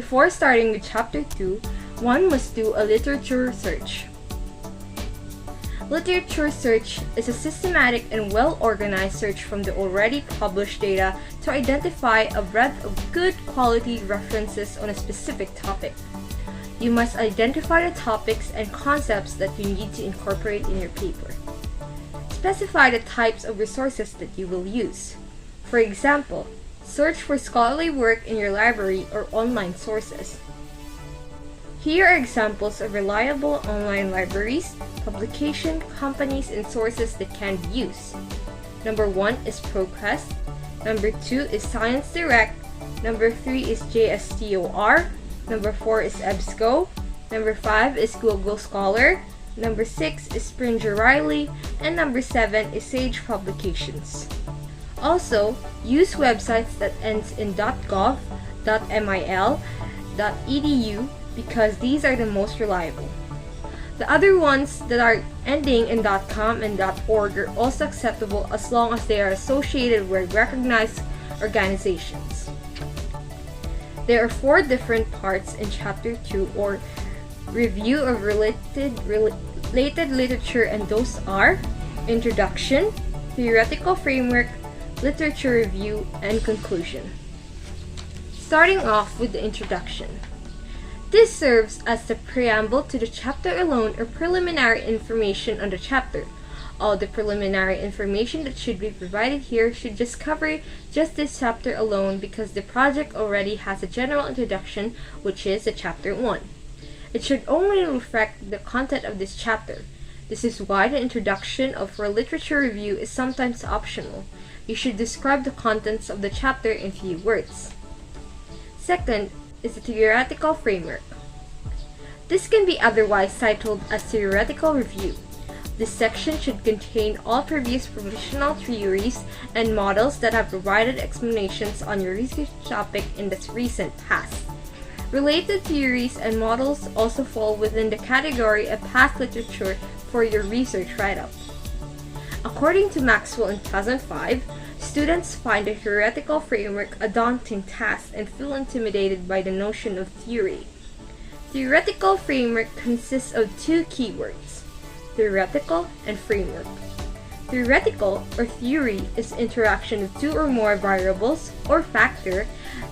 Before starting with Chapter 2, one must do a literature search. Literature search is a systematic and well-organized search from the already published data to identify a breadth of good quality references on a specific topic. You must identify the topics and concepts that you need to incorporate in your paper. Specify the types of resources that you will use. For example, search for scholarly work in your library or online sources. Here are examples of reliable online libraries, publication companies, and sources that can be used. Number 1 is ProQuest. Number 2 is Science Direct. Number 3 is JSTOR. Number 4 is EBSCO. Number 5 is Google Scholar. Number 6 is Springer Riley. And number 7 is Sage Publications. Also, use websites that ends in .gov, .mil, .edu because these are the most reliable. The other ones that are ending in .com and .org are also acceptable as long as they are associated with recognized organizations. There are 4 different parts in Chapter 2 or review of related literature, and those are Introduction, Theoretical Framework, Literature Review, and Conclusion. Starting off with the introduction. This serves as the preamble to the chapter alone or preliminary information on the chapter. All the preliminary information that should be provided here should just cover just this chapter alone because the project already has a general introduction, which is the Chapter 1. It should only reflect the content of this chapter. This is why the introduction for literature review is sometimes optional. You should describe the contents of the chapter in few words. Second is the theoretical framework. This can be otherwise titled as theoretical review. This section should contain all previous provisional theories and models that have provided explanations on your research topic in the recent past. Related theories and models also fall within the category of past literature for your research write-up. According to Maxwell in 2005, students find the theoretical framework a daunting task and feel intimidated by the notion of theory. Theoretical framework consists of 2 keywords, theoretical and framework. Theoretical or theory is interaction of 2 or more variables or factor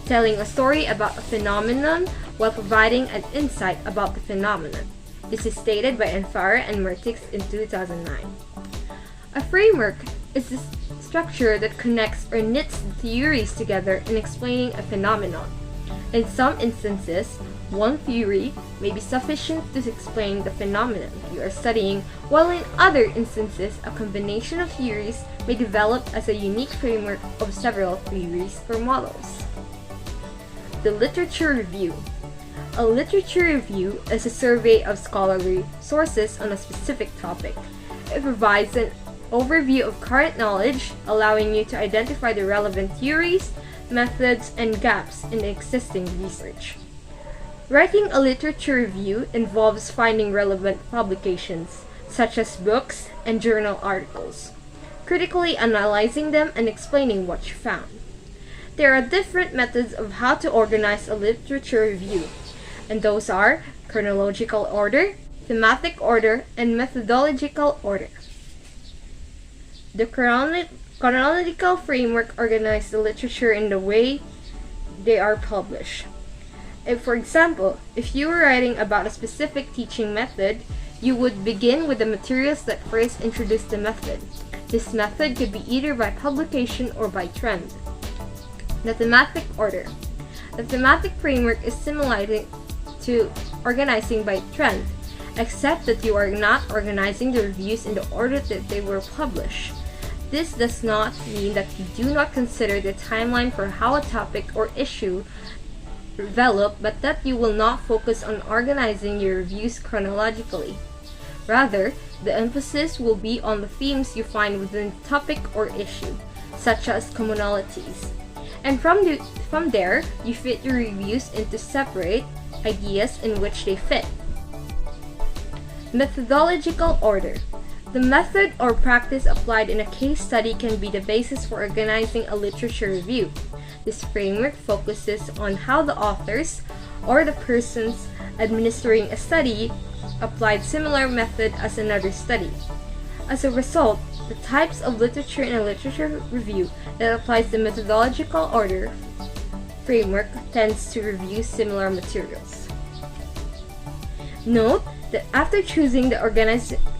telling a story about a phenomenon while providing an insight about the phenomenon. This is stated by Enfara and Mertix in 2009. A framework is a structure that connects or knits the theories together in explaining a phenomenon. In some instances, one theory may be sufficient to explain the phenomenon you are studying, while in other instances, a combination of theories may develop as a unique framework of several theories or models. The literature review. A literature review is a survey of scholarly sources on a specific topic. It provides an overview of current knowledge, allowing you to identify the relevant theories, methods, and gaps in existing research. Writing a literature review involves finding relevant publications, such as books and journal articles, critically analyzing them and explaining what you found. There are different methods of how to organize a literature review, and those are chronological order, thematic order, and methodological order. The chronological framework organizes the literature in the way they are published. For example, if you were writing about a specific teaching method, you would begin with the materials that first introduce the method. This method could be either by publication or by trend. The thematic order. The thematic framework is similar to organizing by trend, except that you are not organizing the reviews in the order that they were published. This does not mean that you do not consider the timeline for how a topic or issue developed, but that you will not focus on organizing your reviews chronologically. Rather, the emphasis will be on the themes you find within the topic or issue, such as commonalities. And from there, you fit your reviews into separate ideas in which they fit. Methodological order. The method or practice applied in a case study can be the basis for organizing a literature review. This framework focuses on how the authors or the persons administering a study applied similar method as another study. As a result, the types of literature in a literature review that applies the methodological order framework tends to review similar materials. Note that after choosing the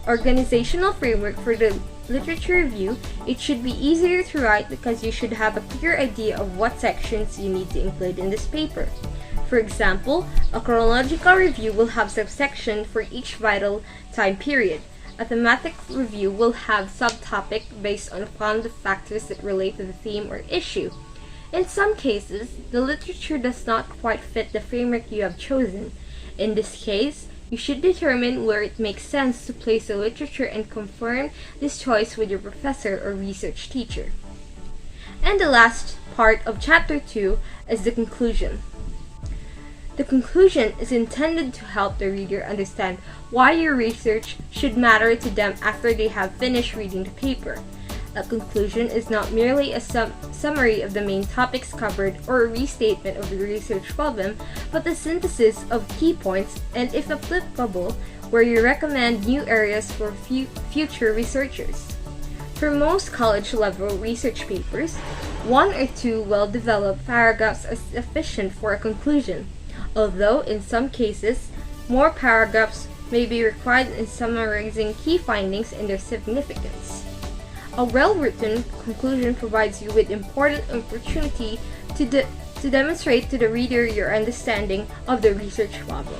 organizational framework for the literature review, it should be easier to write because you should have a clear idea of what sections you need to include in this paper. For example, a chronological review will have subsections for each vital time period. A thematic review will have subtopics based on quantitative factors that relate to the theme or issue. In some cases, the literature does not quite fit the framework you have chosen. In this case, you should determine where it makes sense to place the literature and confirm this choice with your professor or research teacher. And the last part of Chapter 2 is the conclusion. The conclusion is intended to help the reader understand why your research should matter to them after they have finished reading the paper. A conclusion is not merely a summary of the main topics covered or a restatement of the research problem, but a synthesis of key points and, if applicable, where you recommend new areas for future researchers. For most college-level research papers, 1 or 2 well-developed paragraphs are sufficient for a conclusion, although in some cases, more paragraphs may be required in summarizing key findings and their significance. A well-written conclusion provides you with important opportunity to demonstrate to the reader your understanding of the research problem.